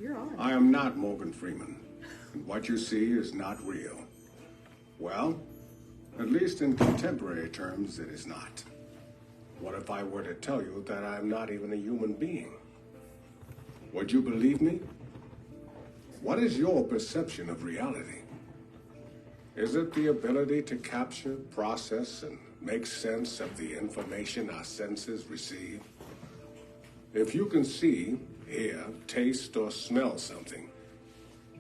You're on. I am not Morgan Freeman, and what you see is not real. Well, at least in contemporary terms, it is not. What if I were to tell you that I am not even a human being? Would you believe me? What is your perception of reality? Is it the ability to capture, process, and make sense of the information our senses receive? If you can see, hear, taste, or smell something,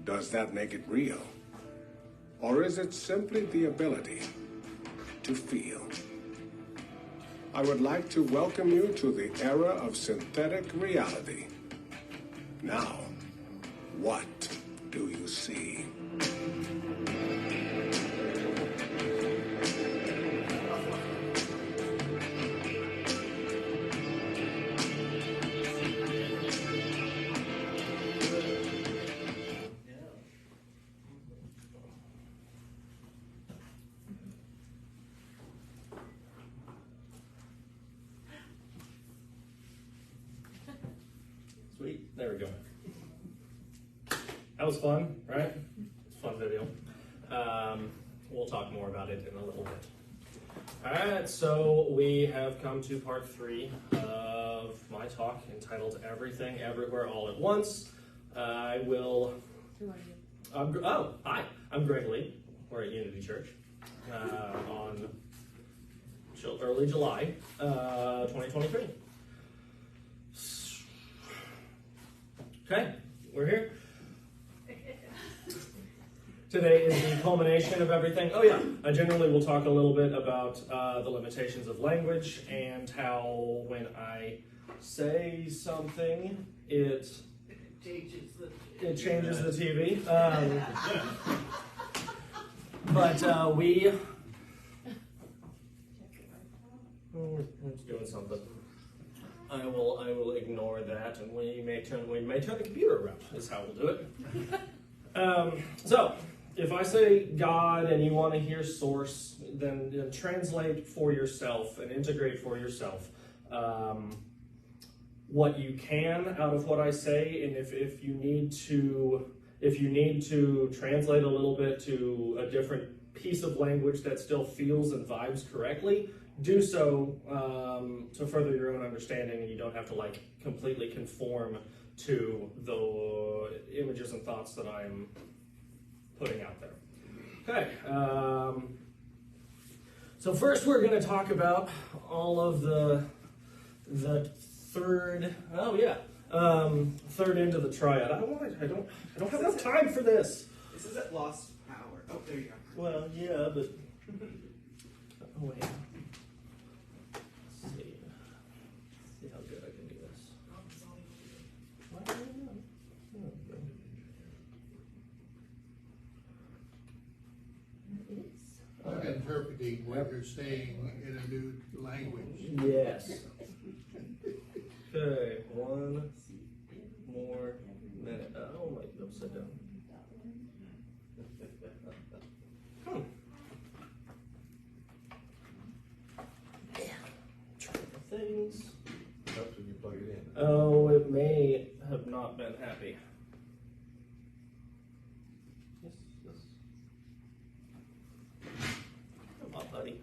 does that make it real? Or is it simply the ability to feel? I would like to welcome you to the era of synthetic reality. Now, what do you see? Sweet, there we go. That was fun, right? It's a fun video. We'll talk more about it in a little bit. All right, so we have come to part 3 of my talk entitled Everything, Everywhere, All at Once. I will... Who are you? Hi, I'm Greg Lee. We're at Unity Church on early July 2023. Okay, we're here. Today is the culmination of everything. Oh yeah, I generally will talk a little bit about the limitations of language and how when I say something, it changes the TV. But we... It's doing something. I will ignore that, and we may turn the computer around. Is how we'll do it. So, if I say God and you want to hear source, then translate for yourself and integrate for yourself what you can out of what I say, and if you need to translate a little bit to a different piece of language that still feels and vibes correctly, do so to further your own understanding, and you don't have to like completely conform to the images and thoughts that I'm putting out there. Okay, so first we're going to talk about all of the third end of the triad. I don't have enough time for this. This isn't lost power. Oh, there you go. Well, yeah, but oh wait. See how good I can do this. Interpreting what you're saying in a new language. Yes. Okay, one more minute. Oh, my, upside down. Try the things. Helps when you plug it in. Oh, it may have not been happy. Yes. Come on, buddy.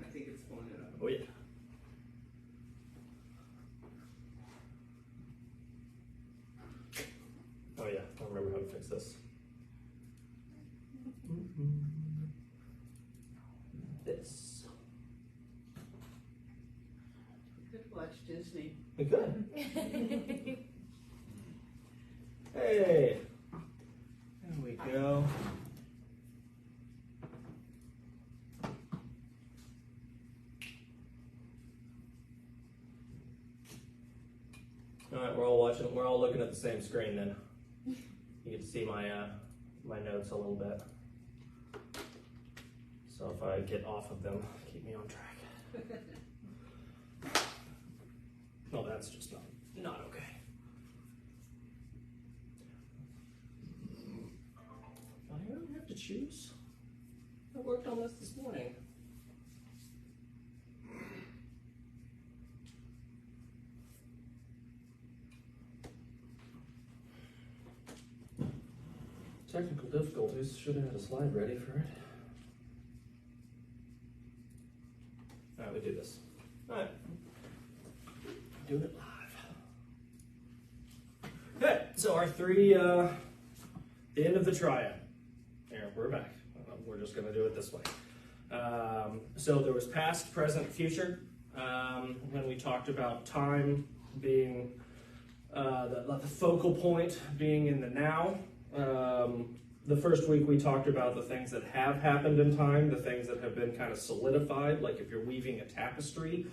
I think it's pulling it up. Oh, yeah. Oh, yeah. I remember how to fix this. This. Could watch Disney. Good. Hey. There we go. All right, we're all looking at the same screen then. You get to see my my notes a little bit. So if I get off of them, keep me on track. No, that's just not okay. I don't have to choose. I worked on this morning. technical difficulties. Should have had a slide ready for it. Alright, we do this. Alright. Do it live. Okay, so our three, the end of the triad. Here, we're back. We're just going to do it this way. So there was past, present, future. When we talked about time being the focal point being in the now. The first week we talked about the things that have happened in time, the things that have been kind of solidified, like if you're weaving a tapestry,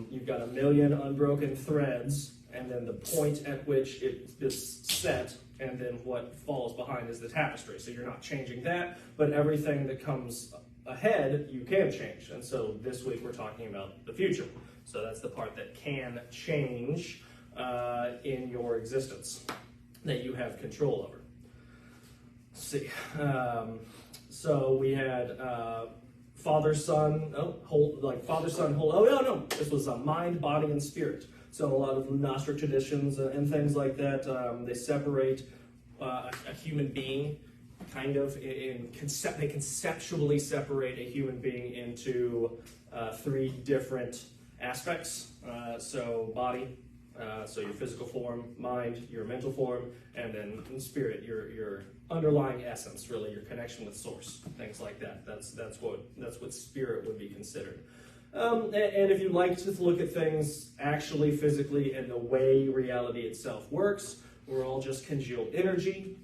you've got a million unbroken threads, and then the point at which it is set, and then what falls behind is the tapestry. So you're not changing that, but everything that comes ahead, you can change. And so this week we're talking about the future. So that's the part that can change in your existence, that you have control over. Let's see. So we had Father, Son, Father, Son, Holy. Oh, no. This was mind, body, and spirit. So a lot of Gnostic traditions and things like that, they separate a human being kind of they conceptually separate a human being into three different aspects. So body, so your physical form, mind, your mental form, and then spirit, your underlying essence, really, your connection with source, things like that. That's what spirit would be considered. And if you like to look at things actually physically and the way reality itself works, we're all just congealed energy,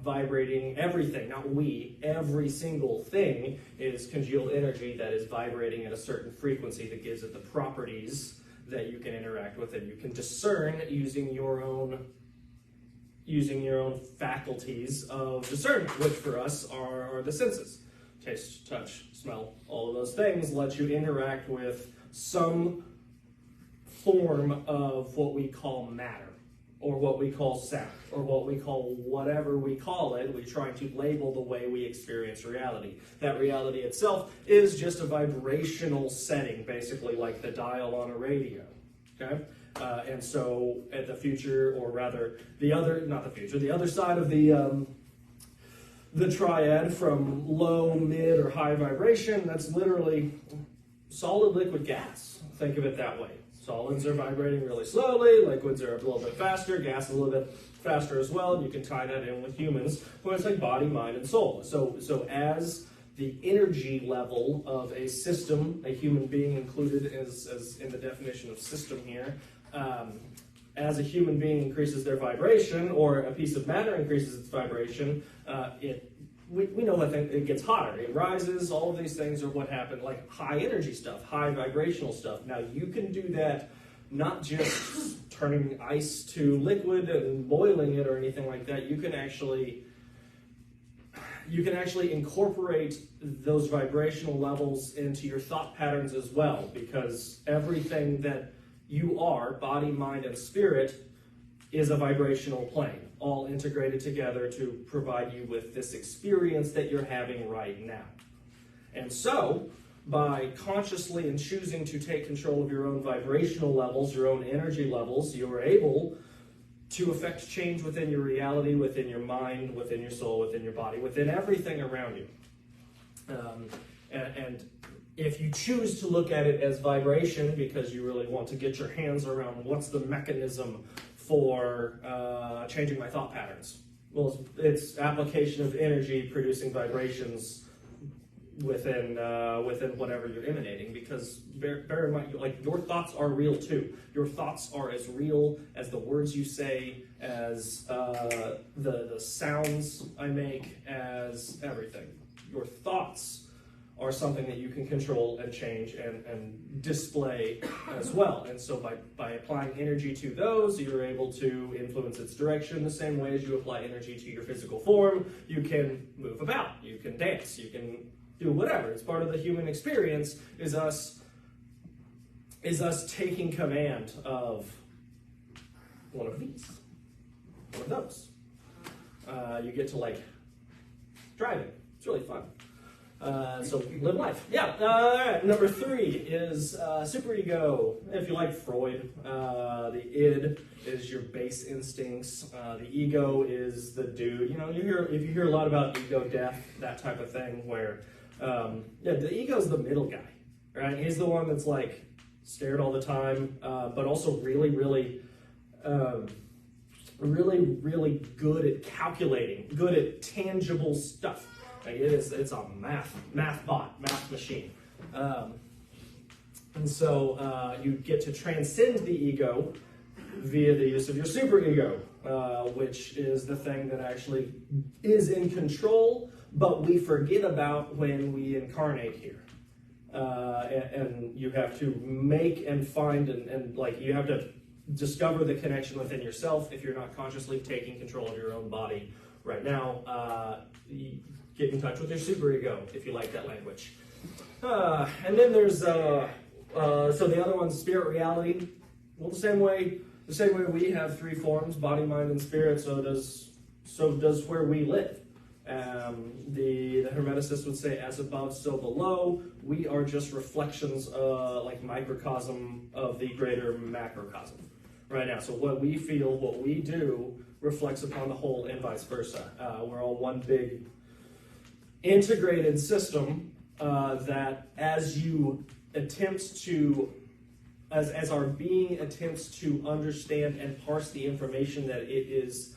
vibrating everything, not we, every single thing is congealed energy that is vibrating at a certain frequency that gives it the properties that you can interact with and you can discern using your own faculties of discernment, which for us are the senses. Taste, touch, smell, all of those things let you interact with some form of what we call matter, or what we call sound, or what we call whatever we call it. We try to label the way we experience reality. That reality itself is just a vibrational setting, basically like the dial on a radio. Okay? And so at the future, or rather the other side of the triad, from low, mid, or high vibration, that's literally solid, liquid, gas. Think of it that way. Solids are vibrating really slowly, liquids are a little bit faster, gas is a little bit faster as well, and you can tie that in with humans, where it's like body, mind, and soul. So as the energy level of a system, a human being included as in the definition of system here, as a human being increases their vibration, or a piece of matter increases its vibration, we know that it gets hotter. It rises. All of these things are what happen, like high energy stuff, high vibrational stuff. Now you can do that, not just turning ice to liquid and boiling it or anything like that. You can actually incorporate those vibrational levels into your thought patterns as well, because everything that you are, body, mind, and spirit, is a vibrational plane, all integrated together to provide you with this experience that you're having right now. And so, by consciously and choosing to take control of your own vibrational levels, your own energy levels, you're able to affect change within your reality, within your mind, within your soul, within your body, within everything around you. And if you choose to look at it as vibration, because you really want to get your hands around what's the mechanism for changing my thought patterns, well, it's application of energy producing vibrations within whatever you're emanating. Because bear in mind, like, your thoughts are real too. Your thoughts are as real as the words you say, as the sounds I make, as everything. Your thoughts are something that you can control and change and display as well. And so by applying energy to those, you're able to influence its direction the same way as you apply energy to your physical form. You can move about, you can dance, you can do whatever. It's part of the human experience, is us taking command of one of these, one of those. You get to, like, driving. It's really fun. So live life. Yeah. All right. Number 3 is superego. If you like Freud, the id is your base instincts. The ego is the dude. You know, if you hear a lot about ego death, that type of thing, where the ego is the middle guy, right? He's the one that's like scared all the time, but also really, really good at calculating, good at tangible stuff. Like it's a math bot, math machine. And so you get to transcend the ego via the use of your superego, which is the thing that actually is in control, but we forget about when we incarnate here. And you have to make and find and like you have to discover the connection within yourself. If you're not consciously taking control of your own body right now, get in touch with your superego if you like that language. And then there's so the other one's spirit reality. Well, the same way we have 3 forms: body, mind, and spirit. So does where we live. The Hermeticists would say, as above, so below. We are just reflections, like microcosm of the greater macrocosm right now. So what we feel, what we do, reflects upon the whole and vice versa. We're all one big integrated system that as our being attempts to understand and parse the information that it is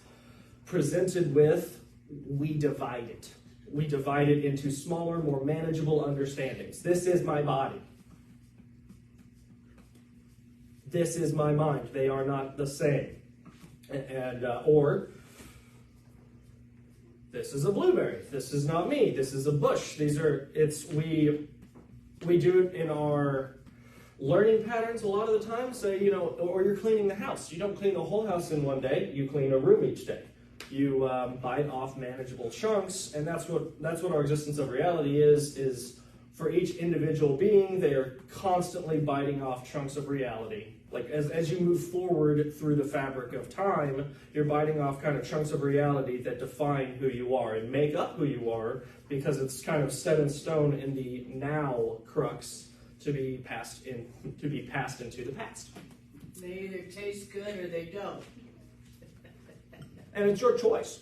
presented with, we divide it. We divide it into smaller, more manageable understandings. This is my body. This is my mind. They are not the same. Or this is a blueberry. This is not me. This is a bush. We do it in our learning patterns a lot of the time. So, or you're cleaning the house. You don't clean the whole house in one day. You clean a room each day. You bite off manageable chunks, and that's what our existence of reality is for each individual being. They are constantly biting off chunks of reality. Like as you move forward through the fabric of time, you're biting off kind of chunks of reality that define who you are and make up who you are, because it's kind of set in stone in the now crux to be passed into the past. They either taste good or they don't. And it's your choice.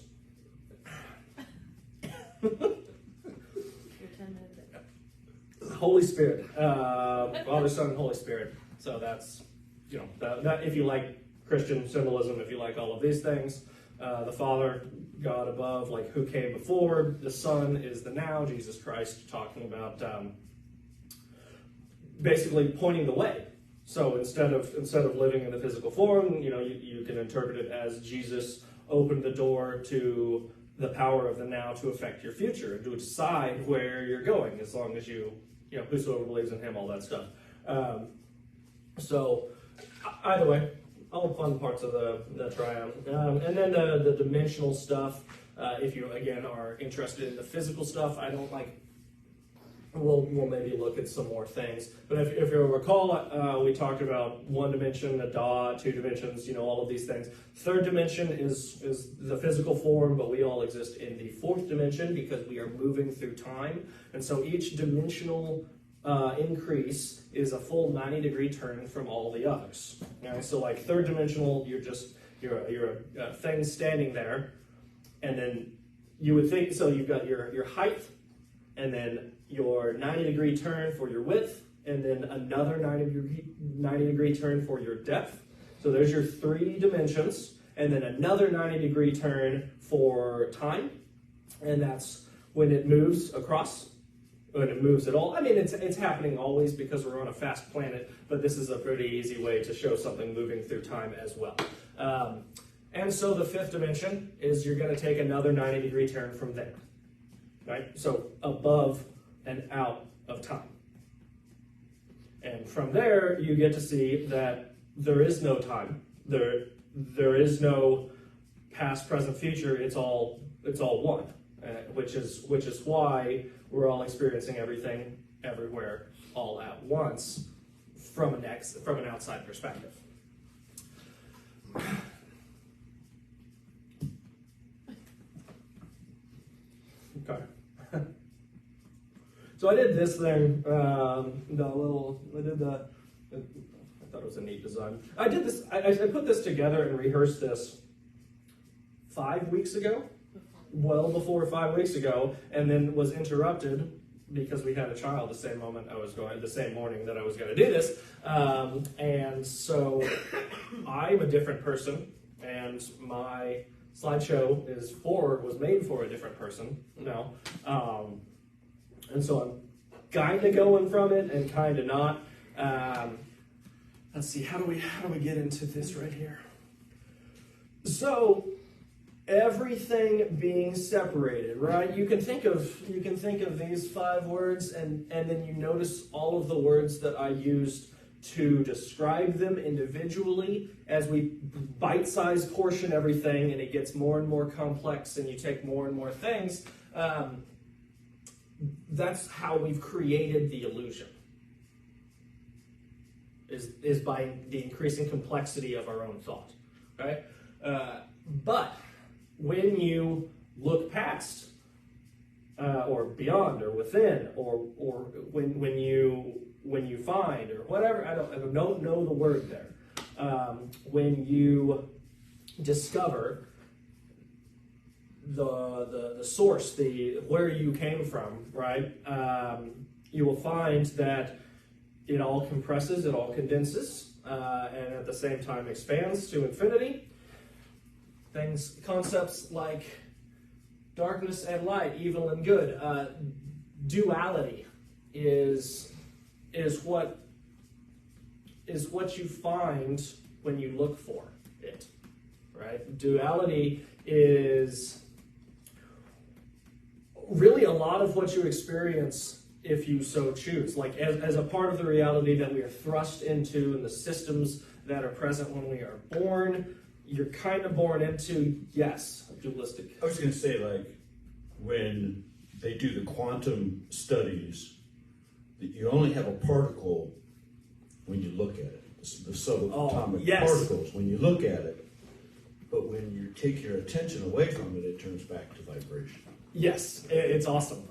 Holy Spirit, Father, Son, and Holy Spirit. So that's, that if you like Christian symbolism, if you like all of these things, the Father, God above, like who came before. The Son is the now, Jesus Christ, talking about basically pointing the way. So instead of living in the physical form, you can interpret it as Jesus opened the door to the power of the now to affect your future and to decide where you're going, as long as whosoever believes in him, all that stuff. So either way, all the fun parts of the triumph. And then the dimensional stuff, if you, again, are interested in the physical stuff, we'll maybe look at some more things. But if you'll recall, we talked about 1 dimension, a da, 2 dimensions, all of these things. 3rd dimension is the physical form, but we all exist in the 4th dimension because we are moving through time. And so each dimensional increase is a full 90-degree turn from all the others. Okay? So like 3rd dimensional, you're a thing standing there, and then you would think, so you've got your height, and then your 90-degree turn for your width, and then another 90-degree turn for your depth. So there's your 3 dimensions, and then another 90-degree turn for time, and that's when it moves across, when it moves at all. I mean, it's happening always because we're on a fast planet, but this is a pretty easy way to show something moving through time as well. And so the 5th dimension is you're going to take another 90-degree turn from there, right? So above and out of time. And from there, you get to see that there is no time. There is no past, present, future. It's all one, which is why we're all experiencing everything, everywhere, all at once, from an outside perspective. Okay. So I did this thing, I thought it was a neat design. I did this, I put this together and rehearsed this 5 weeks ago, well before 5 weeks ago, and then was interrupted because we had a child the same morning that I was going to do this. And so I'm a different person, and my slideshow was made for a different person now. And so I'm kind of going from it and kind of not. Let's see, how do we get into this right here? So everything being separated, right? You can think of these 5 words, and then you notice all of the words that I used to describe them individually as we bite-size portion everything, and it gets more and more complex, and you take more and more things. That's how we've created the illusion. Is by the increasing complexity of our own thought, right? But when you look past, or beyond, or within, or when you find, or whatever, I don't know the word there. When you discover the source, where you came from, right? You will find that it all compresses, it all condenses, and at the same time expands to infinity. Concepts like darkness and light, evil and good, duality is what you find when you look for it, right? Duality is really a lot of what you experience if you so choose, like as a part of the reality that we are thrust into and the systems that are present when we are born. You're kind of born into, yes, dualistic. I was going to say, like, when they do the quantum studies, that you only have a particle when you look at it. The subatomic particles, when you look at it. But when you take your attention away from it, it turns back to vibration. Yes, it's awesome.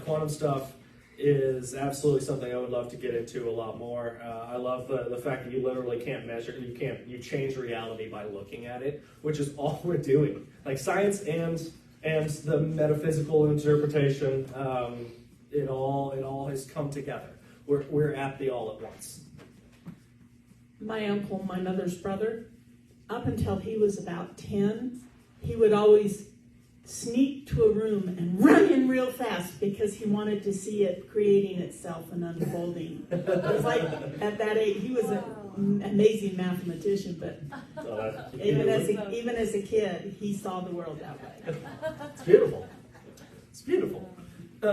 Quantum stuff is absolutely something I would love to get into a lot more. I love the fact that you literally can't measure, you change reality by looking at it, which is all we're doing. Like science and the metaphysical interpretation, it all has come together. We're at the all at once. My uncle, my mother's brother, up until he was about 10, he would always sneak to a room and run in real fast because he wanted to see it creating itself and unfolding. It was like, at that age, he was an amazing mathematician, but even as a kid, he saw the world that way. It's beautiful. It's beautiful.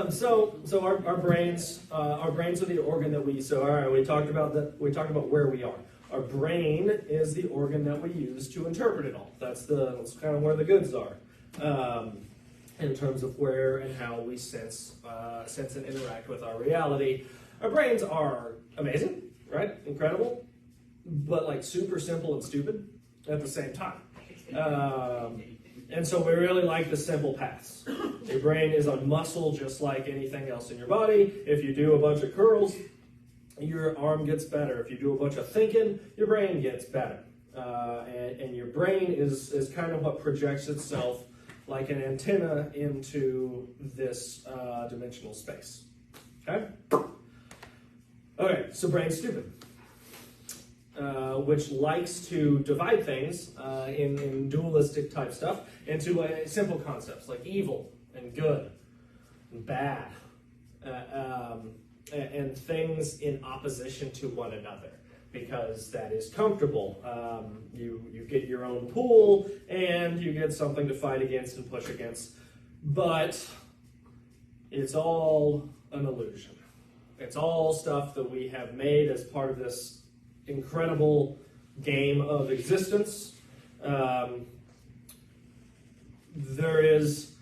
So our brains are the organ that we. So all right, we talked about that. We talked about where we are. Our brain is the organ that we use to interpret it all. That's kind of where the goods are. In terms of where and how we sense and interact with our reality. Our brains are amazing, right? Incredible, but like super simple and stupid at the same time. And so we really like the simple paths. Your brain is a muscle just like anything else in your body. If you do a bunch of curls, your arm gets better. If you do a bunch of thinking, your brain gets better. And your brain is kind of what projects itself like an antenna into this dimensional space. Okay? Okay, so brain's stupid. Which likes to divide things in dualistic type stuff into simple concepts like evil and good and bad and things in opposition to one another because that is comfortable. You get your own pool and you get something to fight against and push against, but it's all an illusion. It's all stuff that we have made as part of this incredible game of existence. There is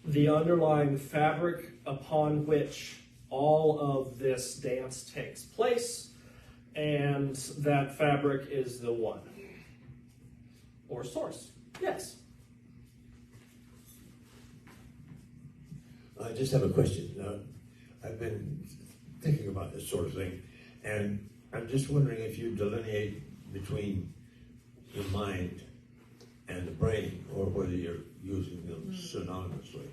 the underlying fabric upon which all of this dance takes place, and that fabric is the one. Or source. Yes. I just have a question. I've been thinking about this sort of thing, and I'm just wondering if you delineate between the mind and the brain, or whether you're using them synonymously.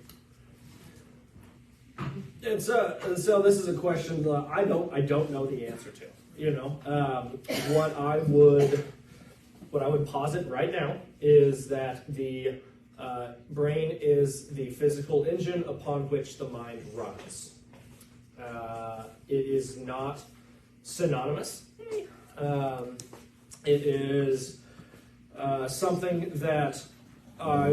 And so this is a question that I don't know the answer to. You know, what I would posit right now is that the brain is the physical engine upon which the mind runs. It is not synonymous. It is something that I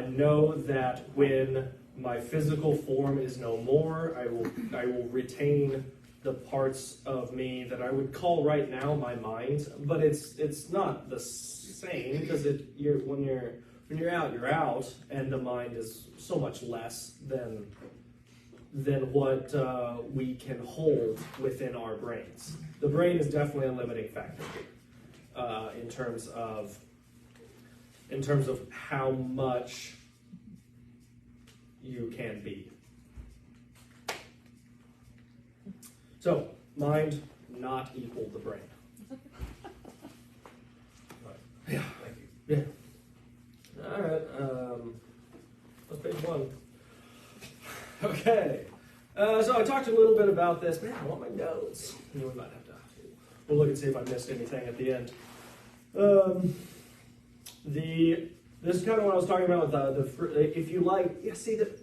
know that when my physical form is no more, I will retain the parts of me that I would call right now my mind, but it's not the same, because when you're out, and the mind is so much less than what we can hold within our brains. The brain is definitely a limiting factor in terms of how much you can be. So, mind not equal the brain. Yeah. Thank you. Yeah. All right. What's page 1? Okay. So I talked a little bit about this. Man, I want my notes. We might have to. We'll look and see if I missed anything at the end. This is kind of what I was talking about with if you like. Yeah. See that.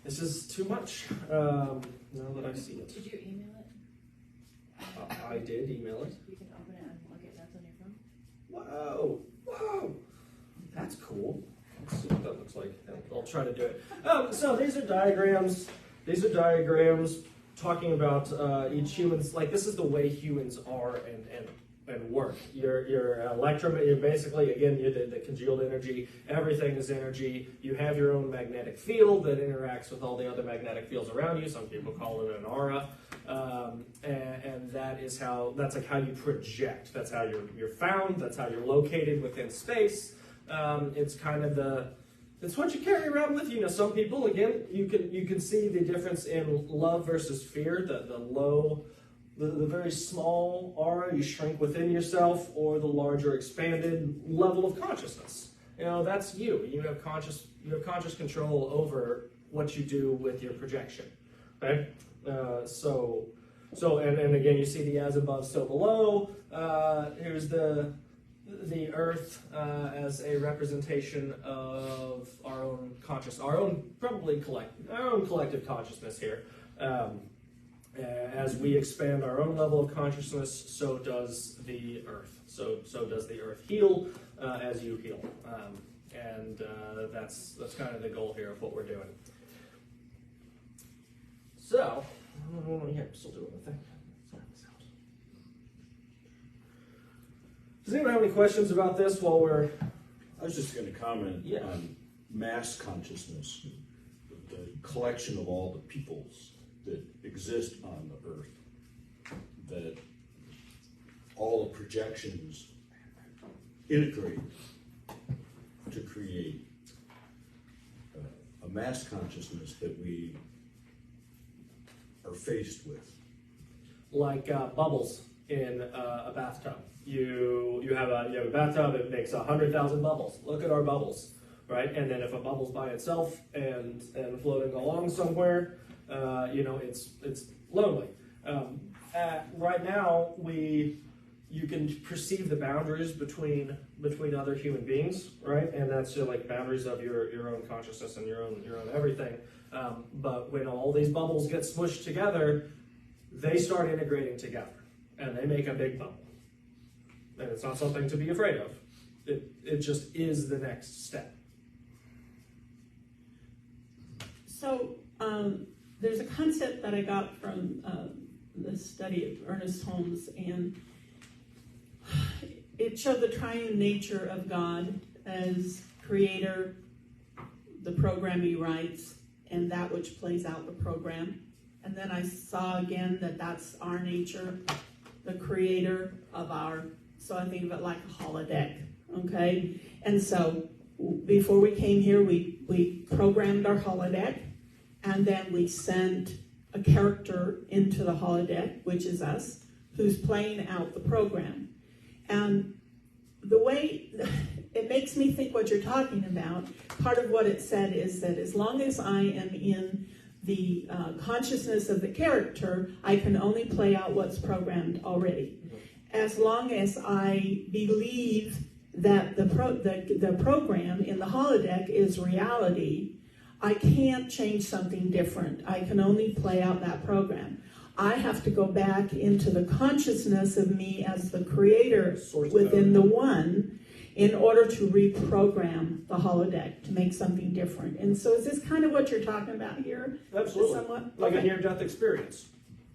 This is too much. Now that I see it. Did you email it? I did email it. You can open it and look at notes on your phone. Whoa. That's cool. Let's see what that looks like. I'll try to do it. So these are diagrams. These are diagrams talking about each human's, like, this is the way humans are and work. You're basically, again, you're the congealed energy. Everything is energy. You have your own magnetic field that interacts with all the other magnetic fields around you. Some people call it an aura. And that's like how you project. That's how you're found. That's how you're located within space. It's kind of it's what you carry around with you. Now, some people, again, you can see the difference in love versus fear. The very small aura, you shrink within yourself, or the larger expanded level of consciousness. You know, that's you. You have conscious control over what you do with your projection. Okay? So again, you see the as above, so below. Here's the Earth as a representation of our own collective consciousness here. As we expand our own level of consciousness, so does the Earth. So does the Earth heal as you heal, and that's kind of the goal here of what we're doing. So, yeah, still doing the thing. Does anyone have any questions about this while we're? I was just going to comment on mass consciousness, the collection of all the peoples that exist on the Earth, that all the projections integrate to create a mass consciousness that we are faced with. Like bubbles in a bathtub. You have a bathtub, it makes 100,000 bubbles. Look at our bubbles, right? And then if a bubble's by itself and floating along somewhere, it's lonely. Right now, you can perceive the boundaries between other human beings, right? And that's like boundaries of your own consciousness and your own everything. But when all these bubbles get smushed together, they start integrating together, and they make a big bubble. And it's not something to be afraid of. It just is the next step. So there's a concept that I got from the study of Ernest Holmes, and it showed the triune nature of God as creator, the program he writes, and that which plays out the program. And then I saw again that that's our nature, the creator of so I think of it like a holodeck, okay? And so before we came here, we programmed our holodeck, and then we send a character into the holodeck, which is us, who's playing out the program. And the way it makes me think what you're talking about, part of what it said is that as long as I am in the consciousness of the character, I can only play out what's programmed already. As long as I believe that the program in the holodeck is reality, I can't change something different. I can only play out that program. I have to go back into the consciousness of me as the creator within the one in order to reprogram the holodeck to make something different. And so is this kind of what you're talking about here? Absolutely. Somewhat? Like a near-death experience,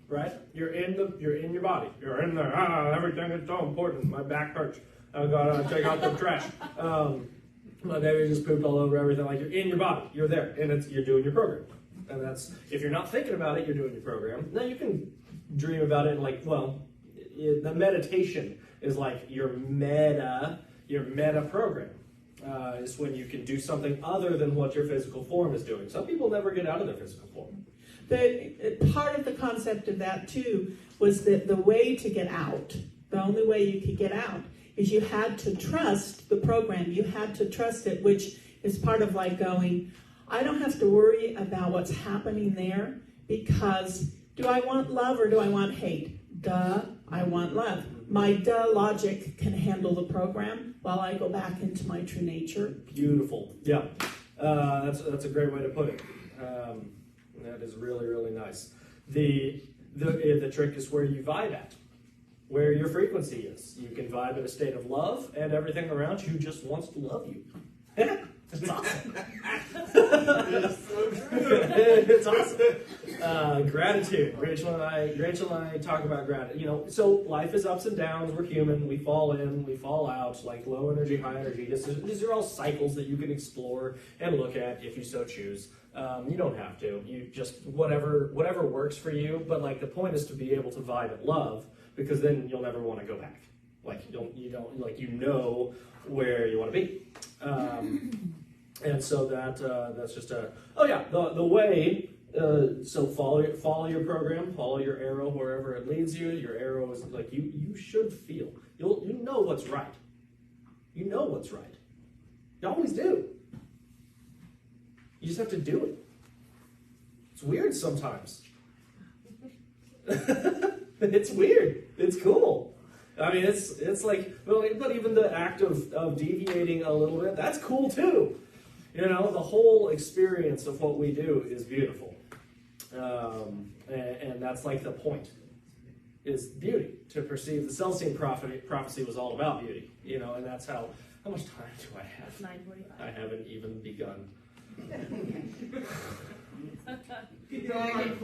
right? You're in your body. You're in there. Everything is so important. My back hurts. I gotta take out the trash. My baby just pooped all over everything. Like, you're in your body. You're there, and you're doing your program. And that's, if you're not thinking about it, you're doing your program. Now you can dream about it, like, well, the meditation is like your meta program. Is when you can do something other than what your physical form is doing. Some people never get out of their physical form. But part of the concept of that too was that the way to get out, the only way you could get out, is you had to trust the program. You had to trust it, which is part of like going, I don't have to worry about what's happening there, because do I want love or do I want hate? Duh, I want love. My duh logic can handle the program while I go back into my true nature. Beautiful. Yeah. That's a great way to put it. That is really, really nice. The trick is where you vibe at, where your frequency is. You can vibe in a state of love, and everything around you just wants to love you. It's awesome. It's awesome. Gratitude. Rachel and I talk about gratitude. You know, so life is ups and downs. We're human. We fall in, we fall out. Like low energy, high energy. These are all cycles that you can explore and look at if you so choose. You don't have to. You just whatever works for you. But like the point is to be able to vibe at love, because then you'll never want to go back. Like you don't like where you want to be. And so that's just the way. So follow your program, follow your arrow wherever it leads you. Your arrow is like you should feel. You know what's right. You know what's right. You always do. You just have to do it. It's weird sometimes. It's weird. It's cool. I mean, it's like, but even the act of deviating a little bit, that's cool too. You know, the whole experience of what we do is beautiful. And that's like the point, is beauty, to perceive. The Celestine prophecy was all about beauty, you know, and that's how much time do I have? 9:45. I haven't even begun. Get back in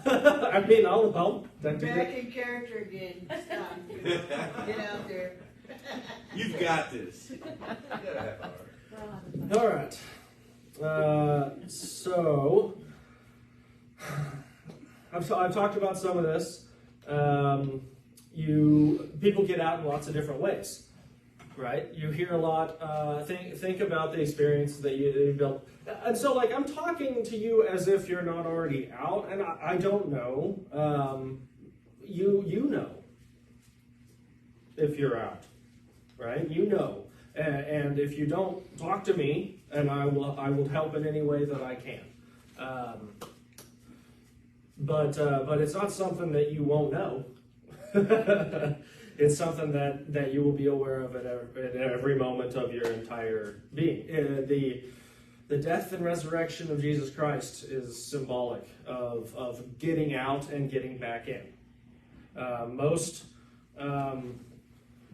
I mean, I'll back in character again. Stop. Get out there. You've got this. All right. So I've talked about some of this. People get out in lots of different ways, right? You hear a lot. Think about the experience that you built, and so like I'm talking to you as if you're not already out, and I don't know. You know if you're out, right? You know. And if you don't, talk to me, and I will help in any way that I can. But it's not something that you won't know. It's something that you will be aware of at every moment of your entire being. The death and resurrection of Jesus Christ is symbolic of getting out and getting back in. Most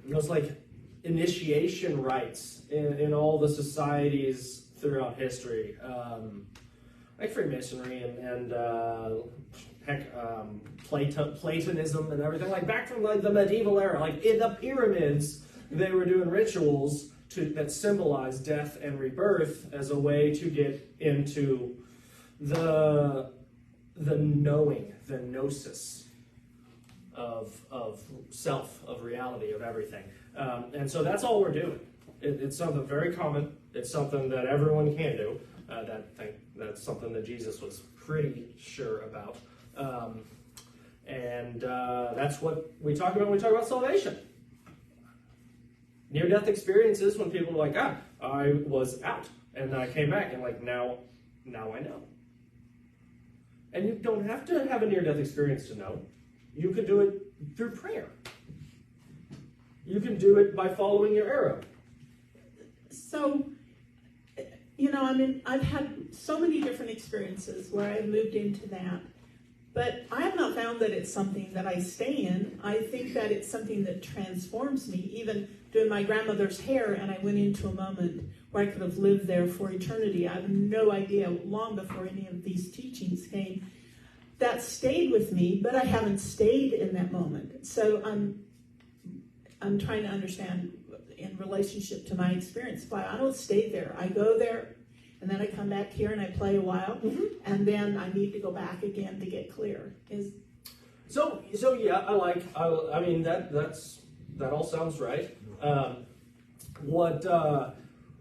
like initiation rites in all the societies throughout history, like Freemasonry and Platonism and everything, like back from like the medieval era, like in the pyramids, they were doing rituals that symbolize death and rebirth as a way to get into the knowing, the gnosis of self, of reality, of everything. And so that's all we're doing. It's something very common. It's something that everyone can do. That's something that Jesus was pretty sure about. That's what we talk about when we talk about salvation. Near-death experiences when people are like, I was out, and I came back, and like, now I know. And you don't have to have a near-death experience to know. You can do it through prayer. You can do it by following your arrow. So, I've had so many different experiences where I've moved into that, but I have not found that it's something that I stay in. I think that it's something that transforms me. Even doing my grandmother's hair, and I went into a moment where I could have lived there for eternity. I have no idea, long before any of these teachings came. That stayed with me, but I haven't stayed in that moment. So I'm trying to understand in relationship to my experience why I don't stay there. I go there, and then I come back here and I play a while, and then I need to go back again to get clear. So yeah, I mean that all sounds right.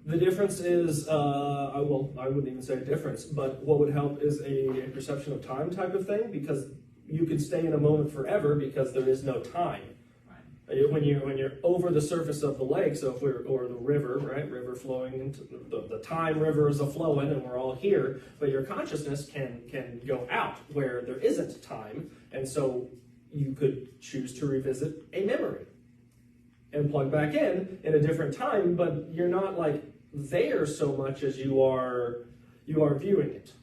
The difference is, I wouldn't even say a difference, but what would help is a perception of time type of thing, because you can stay in a moment forever because there is no time. When you're over the surface of the lake, or the river, right? River flowing into the time river is a flowing, and we're all here. But your consciousness can go out where there isn't time, and so you could choose to revisit a memory and plug back in a different time. But you're not like there so much as you are viewing it,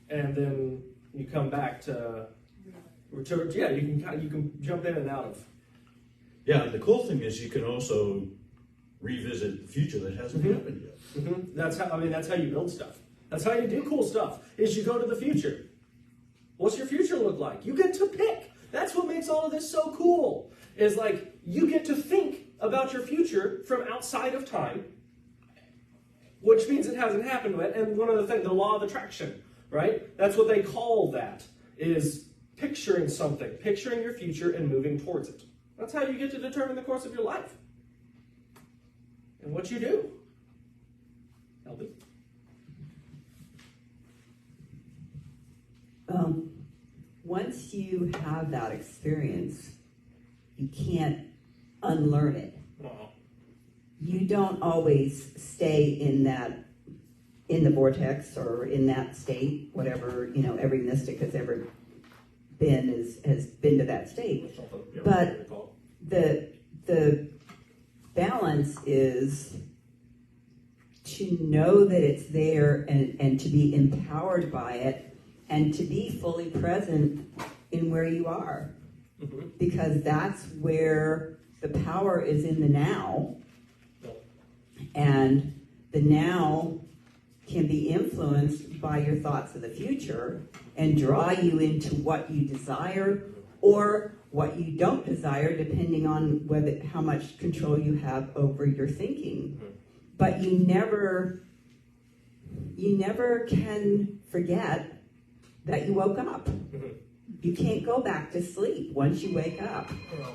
and then you come back to you can jump in and out of. Yeah, and the cool thing is you can also revisit the future that hasn't happened yet. Mm-hmm. That's how you build stuff. That's how you do cool stuff, is you go to the future. What's your future look like? You get to pick. That's what makes all of this so cool, is like you get to think about your future from outside of time, which means it hasn't happened yet. And one of the things, the law of attraction, right? That's what they call that, is picturing something, picturing your future and moving towards it. That's how you get to determine the course of your life. And what you do. Elby? Once you have that experience, you can't unlearn it. Wow. You don't always stay in the vortex or in that state, whatever, every mystic has ever been has been to that state. But the balance is to know that it's there and to be empowered by it and to be fully present in where you are. Mm-hmm. Because that's where the power is, in the now. And the now can be influenced by your thoughts of the future and draw you into what you desire or what you don't desire, depending on how much control you have over your thinking. But you never can forget that you woke up. You can't go back to sleep once you wake up.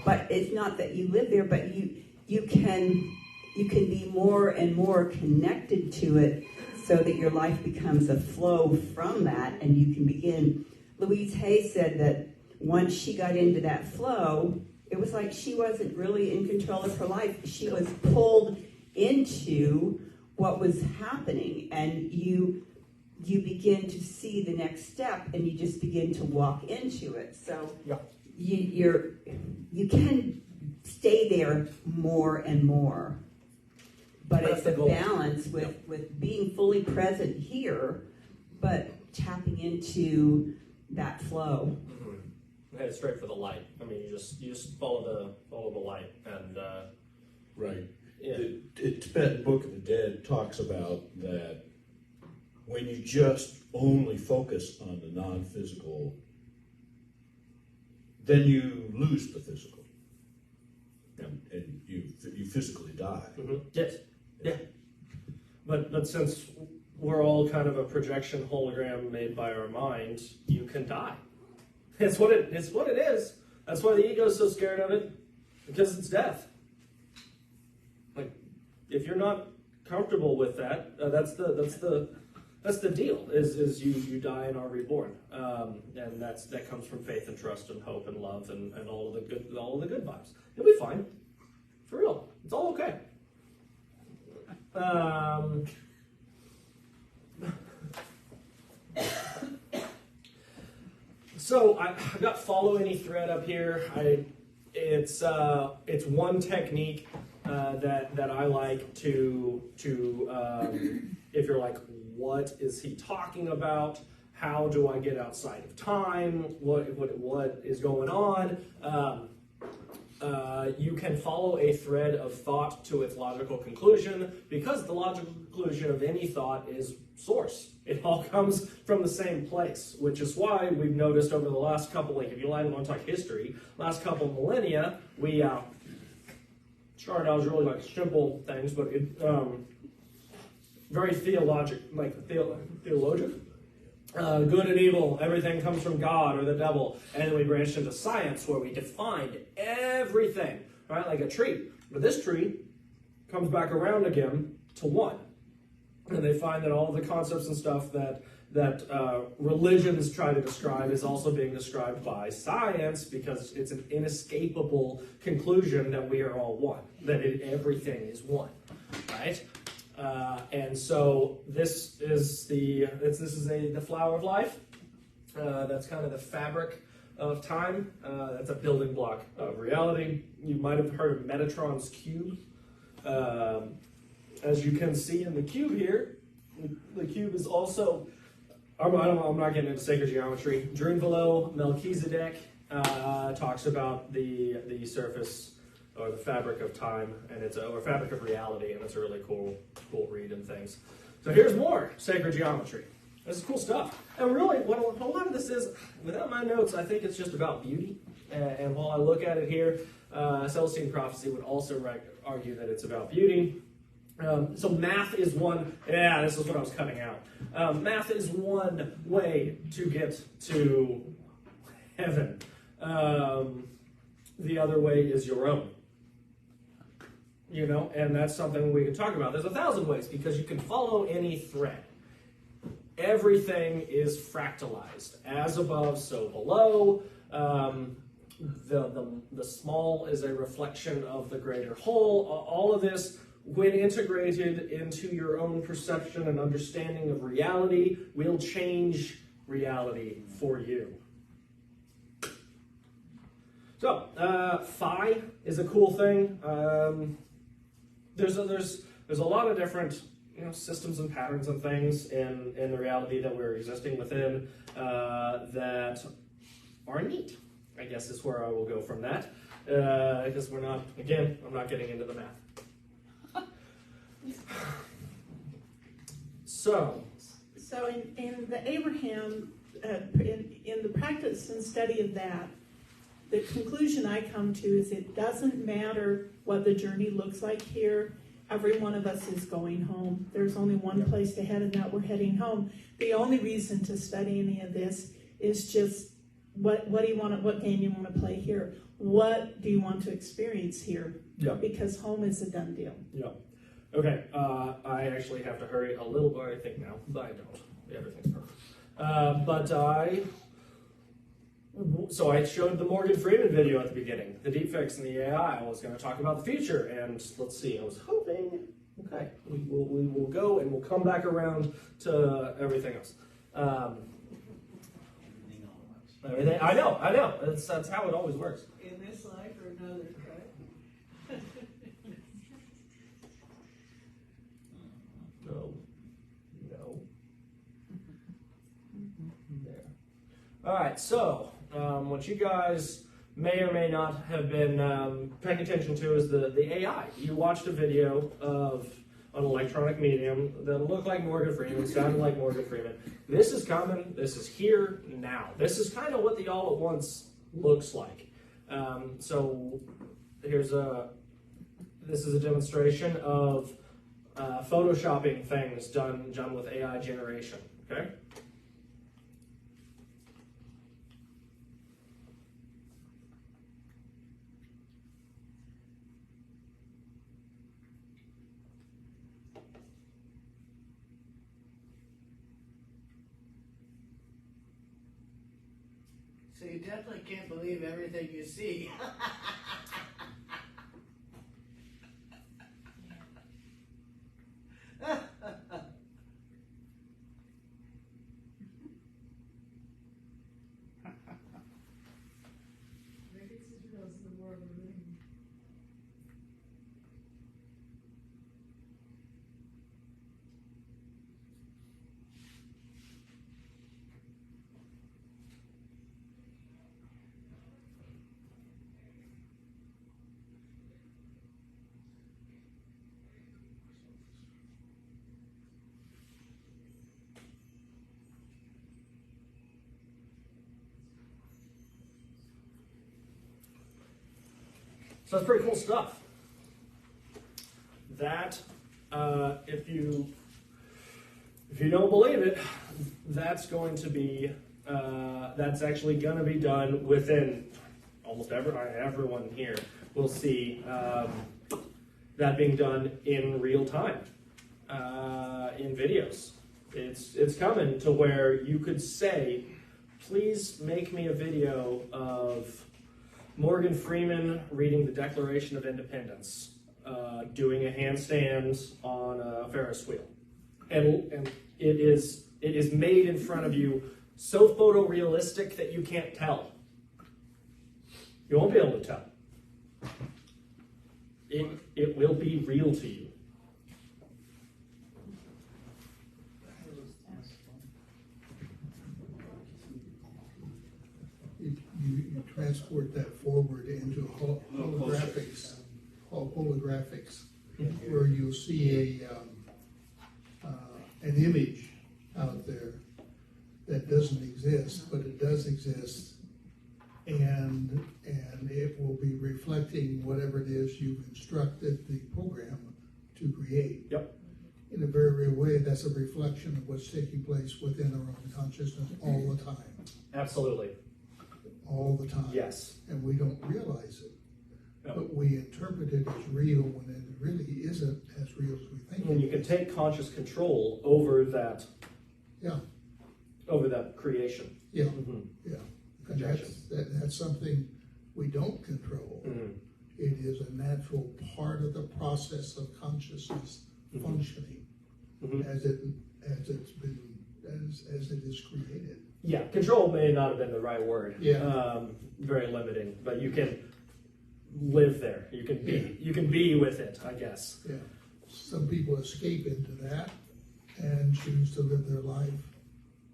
But it's not that you live there, but you can be more and more connected to it, so that your life becomes a flow from that, and you can begin. Louise Hay said that once she got into that flow, it was like she wasn't really in control of her life. She was pulled into what was happening, and you begin to see the next step, and you just begin to walk into it. So you can stay there more and more. But it's a balance with being fully present here, but tapping into that flow. Mm-hmm. Head straight for the light. I mean, you just follow the light, and right. Yeah. The Tibetan Book of the Dead talks about that when you just only focus on the non-physical, then you lose the physical, and you physically die. Mm-hmm. Yes. Yeah, but since we're all kind of a projection hologram made by our mind, you can die. It's what it is. That's why the ego's so scared of it, because it's death. Like, if you're not comfortable with that, that's the that's the deal. Is you die and are reborn, and that comes from faith and trust and hope and love and all of the good vibes. You'll be fine, for real. It's all okay. So I got follow any thread up here. It's one technique that I like to if you're like, what is he talking about? How do I get outside of time? What is going on? You can follow a thread of thought to its logical conclusion, because the logical conclusion of any thought is source. It all comes from the same place, which is why we've noticed over the last couple, like if you want to talk history, last couple millennia, we started out as really like simple things, but it very theologian. Good and evil, everything comes from God or the devil. And then we branched into science, where we defined everything, right? Like a tree. But this tree comes back around again to one. And they find that all the concepts and stuff that religions try to describe is also being described by science, because it's an inescapable conclusion that we are all one, that everything is one, right? And so this is the flower of life. That's kind of the fabric of time. That's a building block of reality. You might have heard of Metatron's cube. As you can see in the cube here, the cube is also, I'm not getting into sacred geometry. Drunvalo Melchizedek talks about the surface or the fabric of time, and or fabric of reality, and it's a really cool read and things. So here's more sacred geometry. This is cool stuff. And really, what a lot of this is, without my notes, I think it's just about beauty. And while I look at it here, Celestine Prophecy would also argue that it's about beauty. So math is one, this is what I was cutting out. Math is one way to get to heaven. The other way is your own. And that's something we can talk about. There's 1,000 ways, because you can follow any thread. Everything is fractalized. As above, so below. The small is a reflection of the greater whole. All of this, when integrated into your own perception and understanding of reality, will change reality for you. So, phi is a cool thing. There's a lot of different systems and patterns and things in the reality that we're existing within that are neat, I guess is where I will go from that. Because I'm not getting into the math. So in the Abraham, in the practice and study of that, the conclusion I come to is it doesn't matter what the journey looks like here. Every one of us is going home. There's only one place to head, and that we're heading home. The only reason to study any of this is just what do you want? What game you want to play here? What do you want to experience here? Yeah. Because home is a done deal. Yeah. Okay. I actually have to hurry a little, or I think now, but I don't. Everything's perfect. So I showed the Morgan Freeman video at the beginning, the deepfakes and the AI. I was going to talk about the future, and let's see. I was hoping, okay, we will go and we'll come back around to everything else. Everything. I know. That's how it always works. In this life or another, right? No. There. All right. So what you guys may or may not have been paying attention to is the AI. You watched a video of an electronic medium that looked like Morgan Freeman, sounded like Morgan Freeman. This is coming. This is here now. This is kind of what the All at Once looks like. So this is a demonstration of photoshopping things done with AI generation. Okay. So you definitely can't believe everything you see. So that's pretty cool stuff. That, if you don't believe it, that's going to be, that's actually going to be done within almost everyone here will see that being done in real time in videos. It's coming to where you could say, please make me a video of Morgan Freeman reading the Declaration of Independence, doing a handstand on a Ferris wheel, and it is made in front of you, so photorealistic that you can't tell. You won't be able to tell. It will be real to you. You transport that forward into holographics, where you'll see an image out there that doesn't exist, but it does exist, and it will be reflecting whatever it is you've instructed the program to create. Yep. In a very real way, that's a reflection of what's taking place within our own consciousness all the time. Absolutely. All the time. Yes. And we don't realize it. Yep. But we interpret it as real when it really isn't as real as we think. And you can take conscious control over that. Yeah. Over that creation. Yeah. Mm-hmm. Yeah. And that's something we don't control. Mm-hmm. It is a natural part of the process of consciousness functioning as it is created. Yeah, control may not have been the right word. Yeah. Very limiting, but you can live there. You can be with it, I guess. Yeah. Some people escape into that and choose to live their life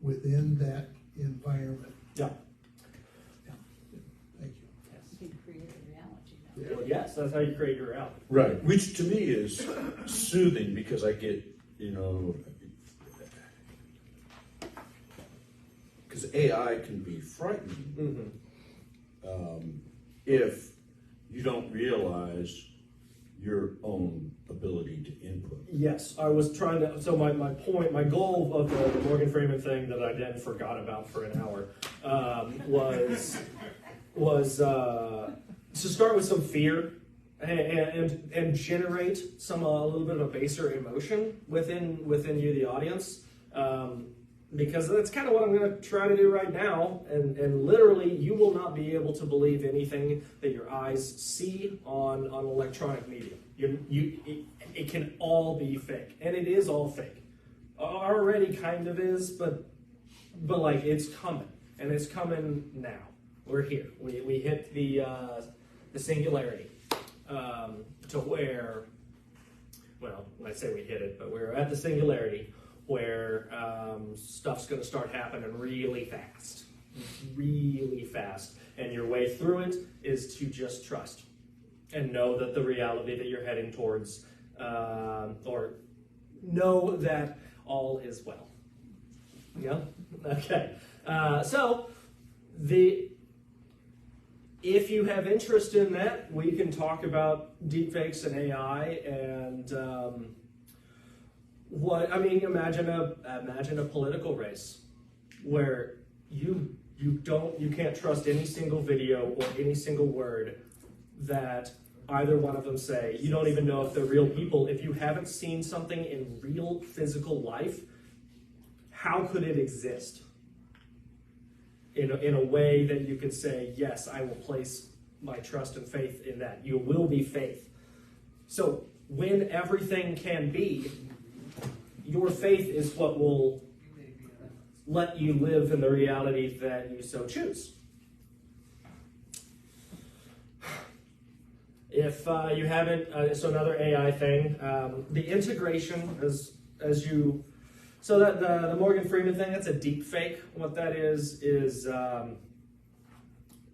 within that environment. Yeah. Thank you. You can create a reality now. Yeah. Well, yes, that's how you create your reality. Right, which to me is soothing because I get, because AI can be frightening if you don't realize your own ability to input. Yes, I was trying to, so my goal of the Morgan Freeman thing that I then forgot about for an hour was to start with some fear and generate a little bit of a baser emotion within you, the audience, because that's kind of what I'm going to try to do right now. And literally, you will not be able to believe anything that your eyes see on electronic media. It can all be fake, and it is all fake. Already kind of is, but like it's coming, and it's coming now. We're here. We hit the singularity to where, well, when I say we hit it, but we're at the singularity where stuff's going to start happening really fast, and your way through it is to just trust and know that the reality that you're heading towards, or know that all is well. Yeah. Okay. So if you have interest in that, we can talk about deepfakes and AI and imagine a political race where you can't trust any single video or any single word that either one of them say. You don't even know if they're real people. If you haven't seen something in real physical life, how could it exist? in a way that you could say, yes, I will place my trust and faith in that. You will be faith. So when everything can be, your faith is what will let you live in the reality that you so choose. If you haven't, so another AI thing, the integration so that the Morgan Freeman thing, that's a deep fake. What that is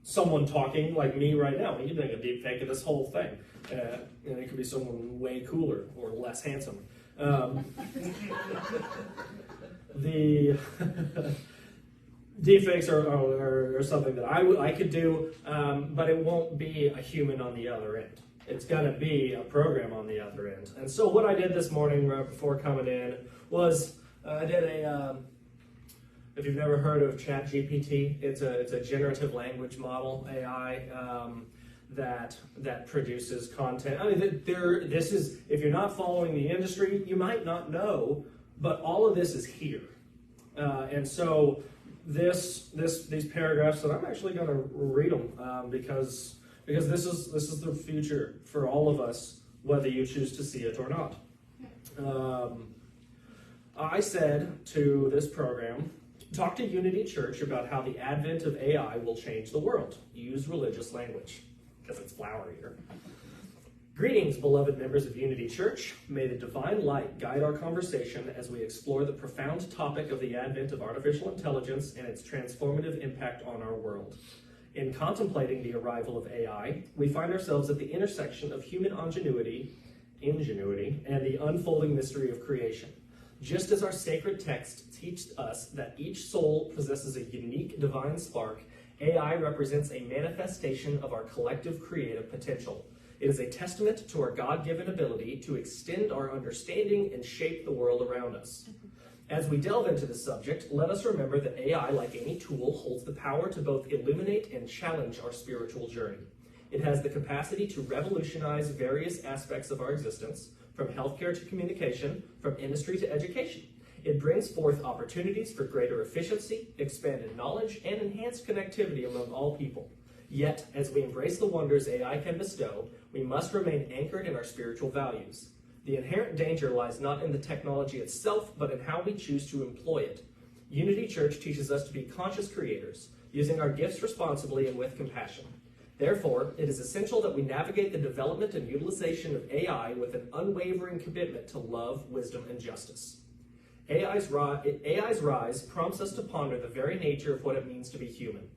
someone talking like me right now. You're doing a deep fake of this whole thing. And it could be someone way cooler or less handsome. The deepfakes are something that I could do, but it won't be a human on the other end. It's going to be a program on the other end. And so what I did this morning right before coming in was I did if you've never heard of ChatGPT, it's a generative language model, AI, that produces content. I mean, this is, if you're not following the industry, you might not know, but all of this is here. And so these paragraphs that I'm actually going to read them because this is the future for all of us, whether you choose to see it or not. I said to this program, talk to Unity Church about how the advent of AI will change the world. Use religious language, because it's flowerier. Greetings, beloved members of Unity Church. May the divine light guide our conversation as we explore the profound topic of the advent of artificial intelligence and its transformative impact on our world. In contemplating the arrival of AI, we find ourselves at the intersection of human ingenuity, and the unfolding mystery of creation. Just as our sacred text teaches us that each soul possesses a unique divine spark, AI represents a manifestation of our collective creative potential. It is a testament to our God-given ability to extend our understanding and shape the world around us. As we delve into the subject, let us remember that AI, like any tool, holds the power to both illuminate and challenge our spiritual journey. It has the capacity to revolutionize various aspects of our existence, from healthcare to communication, from industry to education. It brings forth opportunities for greater efficiency, expanded knowledge, and enhanced connectivity among all people. Yet, as we embrace the wonders AI can bestow, we must remain anchored in our spiritual values. The inherent danger lies not in the technology itself, but in how we choose to employ it. Unity Church teaches us to be conscious creators, using our gifts responsibly and with compassion. Therefore, it is essential that we navigate the development and utilization of AI with an unwavering commitment to love, wisdom, and justice. AI's rise prompts us to ponder the very nature of what it means to be human.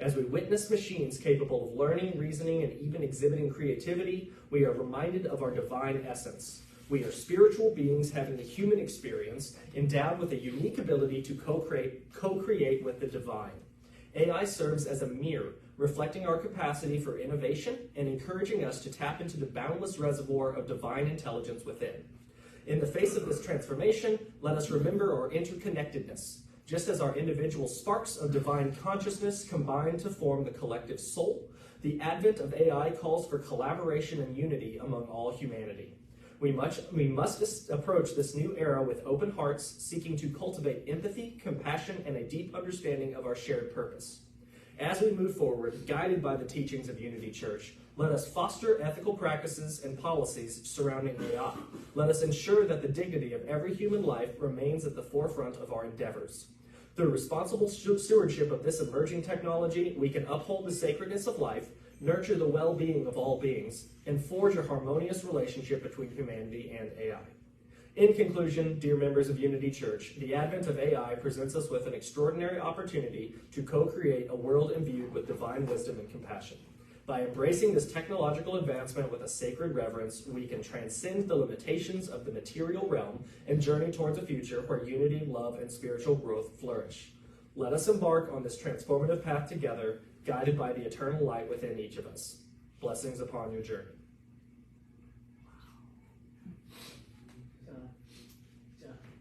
As we witness machines capable of learning, reasoning, and even exhibiting creativity, we are reminded of our divine essence. We are spiritual beings having a human experience, endowed with a unique ability to co-create with the divine. AI serves as a mirror, reflecting our capacity for innovation and encouraging us to tap into the boundless reservoir of divine intelligence within. In the face of this transformation, let us remember our interconnectedness. Just as our individual sparks of divine consciousness combine to form the collective soul, the advent of AI calls for collaboration and unity among all humanity. We must approach this new era with open hearts, seeking to cultivate empathy, compassion, and a deep understanding of our shared purpose. As we move forward, guided by the teachings of Unity Church, let us foster ethical practices and policies surrounding AI. Let us ensure that the dignity of every human life remains at the forefront of our endeavors. Through responsible stewardship of this emerging technology, we can uphold the sacredness of life, nurture the well-being of all beings, and forge a harmonious relationship between humanity and AI. In conclusion, dear members of Unity Church, the advent of AI presents us with an extraordinary opportunity to co-create a world imbued with divine wisdom and compassion. By embracing this technological advancement with a sacred reverence, we can transcend the limitations of the material realm and journey towards a future where unity, love, and spiritual growth flourish. Let us embark on this transformative path together, guided by the eternal light within each of us. Blessings upon your journey.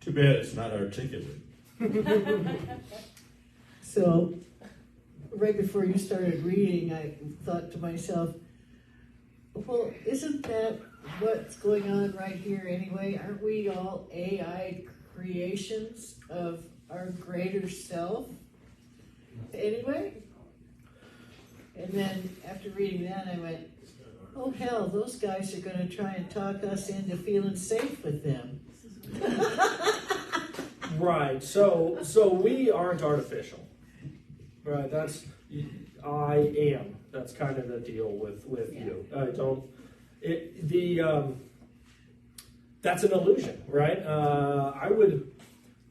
Too bad it's not articulate. So, right before you started reading, I thought to myself, well, isn't that what's going on right here anyway? Aren't we all AI creations of our greater self? Anyway, and then after reading that, I went, oh hell, those guys are going to try and talk us into feeling safe with them. Right. So we aren't artificial. Right. I am. That's kind of the deal with you. I don't. That's an illusion, right?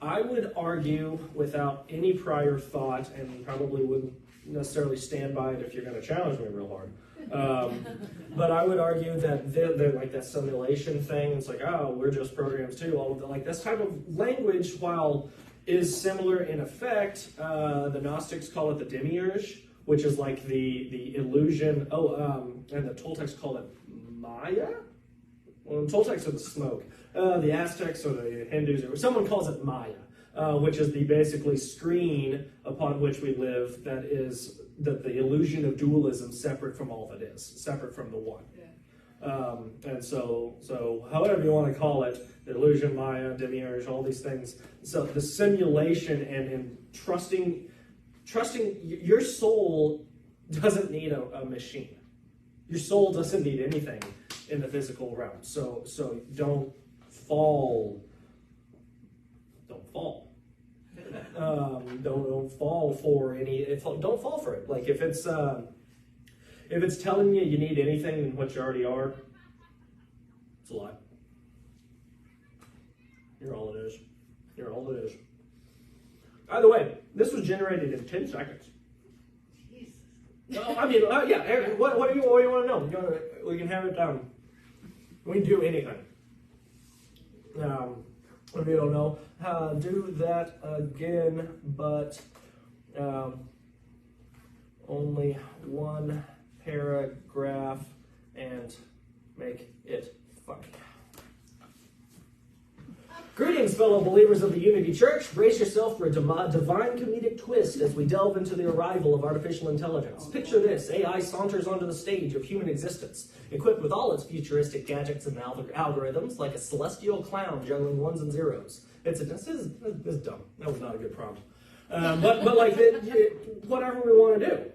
I would argue without any prior thought, and probably wouldn't necessarily stand by it if you're going to challenge me real hard. But I would argue that they're like that simulation thing. It's like, oh, we're just programs too. All of the, like this type of language, while is similar in effect, the Gnostics call it the demiurge, which is like the illusion. And the Toltecs call it Maya. Well, the Toltecs are the smoke. The Aztecs or the Hindus, or someone calls it Maya, which is the basically screen upon which we live. That is the illusion of dualism, separate from all that is, separate from the one. Yeah. And so however you want to call it, the illusion, Maya, demiurge, all these things. So the simulation and trusting your soul doesn't need a machine. Your soul doesn't need anything in the physical realm. So don't fall. Don't fall for any. Don't fall for it. Like if it's telling you need anything than what you already are, it's a lie. You're all it is. You're all it is. By the way, this was generated in 10 seconds. I mean, yeah. What do you want to know? We can have it. We can do anything. If you don't know, do that again, but only one paragraph and make it funny. Greetings, fellow believers of the Unity Church. Brace yourself for a divine comedic twist as we delve into the arrival of artificial intelligence. Picture this: AI saunters onto the stage of human existence, equipped with all its futuristic gadgets and algorithms, like a celestial clown juggling ones and zeros. This is dumb. That was not a good prompt. But like whatever we want to do,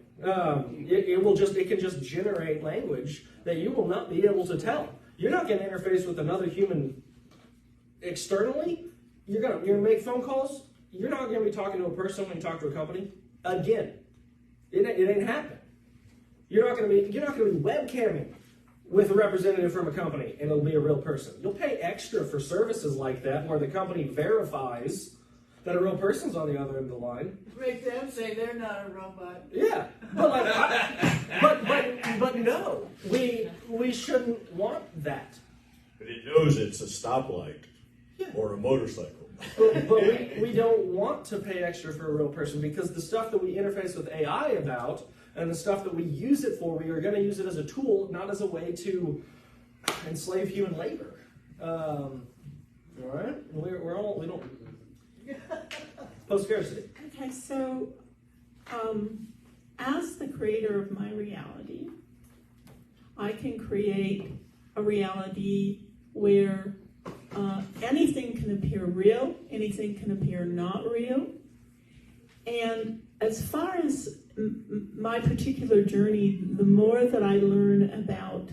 it can just generate language that you will not be able to tell. You're not going to interface with another human externally. You're gonna make phone calls. You're not gonna be talking to a person when you talk to a company. Again, it ain't happening. You're not gonna be webcamming with a representative from a company, and it'll be a real person. You'll pay extra for services like that, where the company verifies that a real person's on the other end of the line. Make them say they're not a robot. Yeah, but like, but no, we shouldn't want that. But it knows it's a stoplight. Yeah. Or a motorcycle. But we don't want to pay extra for a real person, because the stuff that we interface with AI about and the stuff that we use it for, we are going to use it as a tool, not as a way to enslave human labor. All right? We don't. Post-scarcity. Okay, so as the creator of my reality, I can create a reality where anything can appear real, anything can appear not real. And as far as my particular journey, the more that I learn about,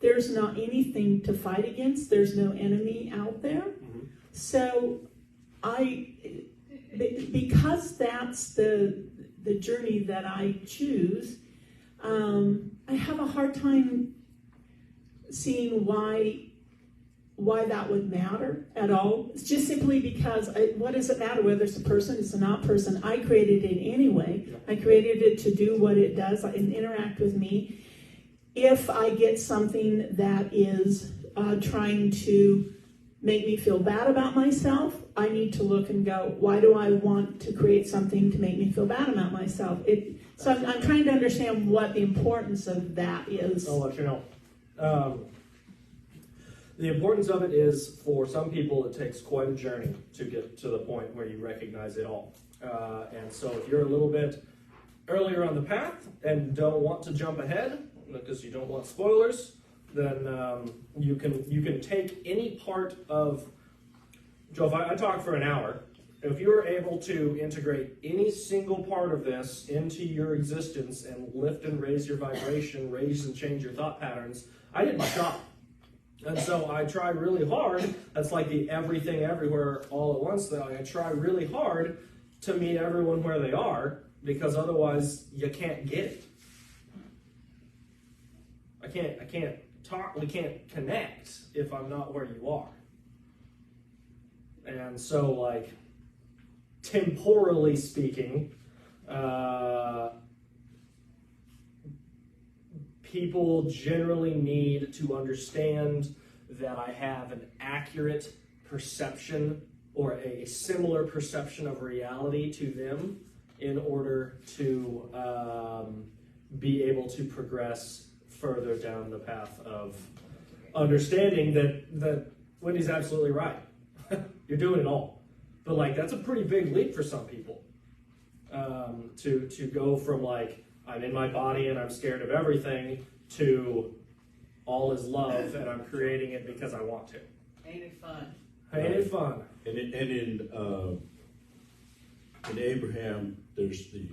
there's not anything to fight against, there's no enemy out there. Mm-hmm. So because that's the journey that I choose, I have a hard time seeing why that would matter at all. It's just simply because what does it matter whether it's a person, it's a not person? I created it anyway. I created it to do what it does and interact with me. If I get something that is trying to make me feel bad about myself, I need to look and go, why do I want to create something to make me feel bad about myself? So I'm trying to understand what the importance of that is. I'll let you know. The importance of it is, for some people, it takes quite a journey to get to the point where you recognize it all. And so if you're a little bit earlier on the path and don't want to jump ahead, because you don't want spoilers, then you can take any part of... Joe, if I talk for an hour, If you are able to integrate any single part of this into your existence and lift and raise your vibration, raise and change your thought patterns, I did my job. And so I try really hard. That's like the everything everywhere all at once thing. I try really hard to meet everyone where they are, because otherwise you can't get it. I can't talk, we can't connect if I'm not where you are. And so, like, temporally speaking, people generally need to understand that I have an accurate perception or a similar perception of reality to them in order to be able to progress further down the path of understanding that Wendy's absolutely right. You're doing it all. But like, that's a pretty big leap for some people. To go from like, I'm in my body and I'm scared of everything, to all is love and I'm creating it because I want to. Ain't it fun? Ain't it fun? And in Abraham, there's the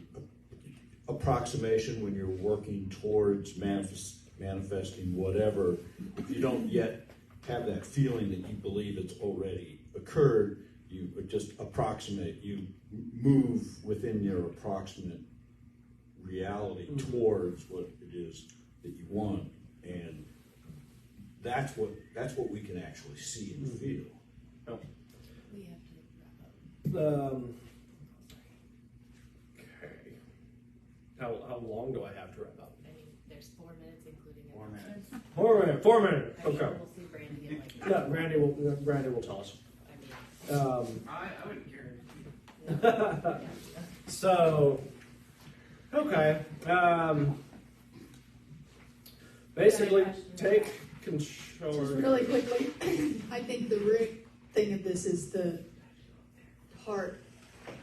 approximation when you're working towards manifesting whatever. If you don't yet have that feeling that you believe it's already occurred, you just approximate, you move within your approximate reality towards what it is that you want, and that's what we can actually see and feel. Oh. We have to wrap up. Okay. How long do I have to wrap up? I mean, there's 4 minutes, including 4 minutes. 4 minutes. I mean, Okay. we'll see Brandy in like. Yeah, Brandy will tell us. I mean, I wouldn't care. So, okay. Basically, take control. Just really quickly, I think the root thing of this is the heart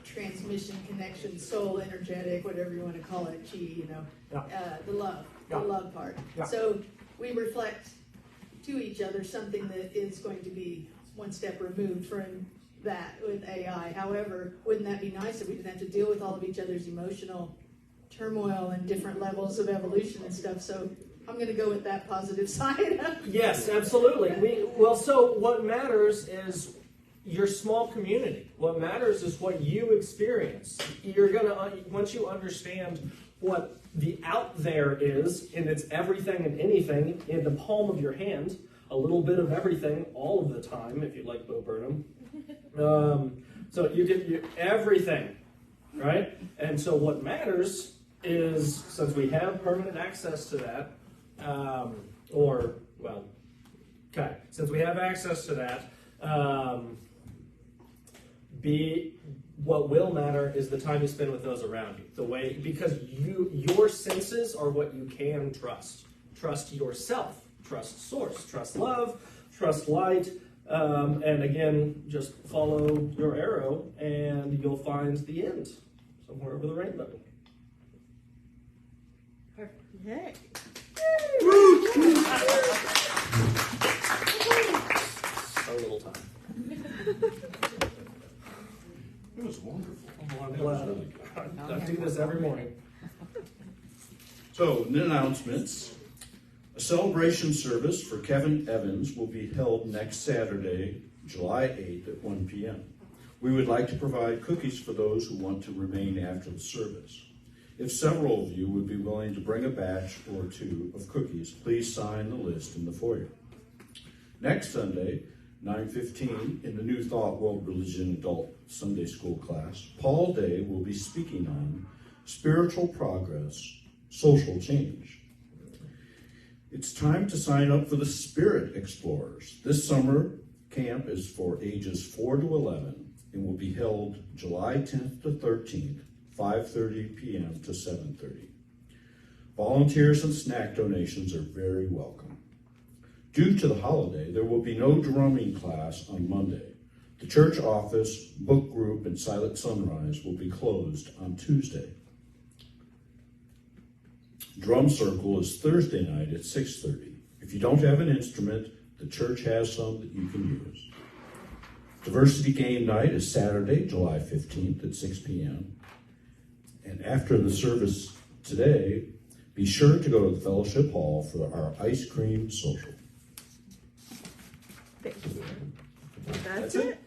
transmission connection, soul, energetic, whatever you want to call it, chi, the love, the love part. Yeah. So we reflect to each other something that is going to be one step removed from that with AI. However, wouldn't that be nice if we didn't have to deal with all of each other's emotional turmoil and different levels of evolution and stuff? So I'm going to go with that positive side. Yes, absolutely. So what matters is your small community. What matters is what you experience. You're gonna once you understand what the out there is, and it's everything and anything in the palm of your hand, a little bit of everything all of the time, if you like Bo Burnham. So you get everything, right? And so what matters is, since we have permanent access to that, since we have access to that, what will matter is the time you spend with those around you. The way, because your senses are what you can trust. Trust yourself. Trust source. Trust love. Trust light. And again, just follow your arrow and you'll find the end somewhere over the rainbow. Yay. So little time. It was wonderful. Oh, I'm glad. I do this every morning. So, announcements. A celebration service for Kevin Evans will be held next Saturday, July 8th at 1 p.m. We would like to provide cookies for those who want to remain after the service. If several of you would be willing to bring a batch or two of cookies, please sign the list in the foyer. Next Sunday, 9:15, in the New Thought World Religion Adult Sunday School class, Paul Day will be speaking on spiritual progress, social change. It's time to sign up for the Spirit Explorers. This summer camp is for ages 4 to 11 and will be held July 10th to 13th, 5:30 p.m. to 7:30. Volunteers and snack donations are very welcome. Due to the holiday, there will be no drumming class on Monday. The church office, book group, and silent sunrise will be closed on Tuesday. Drum circle is Thursday night at 6:30. If you don't have an instrument, the church has some that you can use. Diversity Game Night is Saturday, July 15th at 6 p.m. And after the service today, be sure to go to the Fellowship Hall for our ice cream social. Thank you. That's it? it?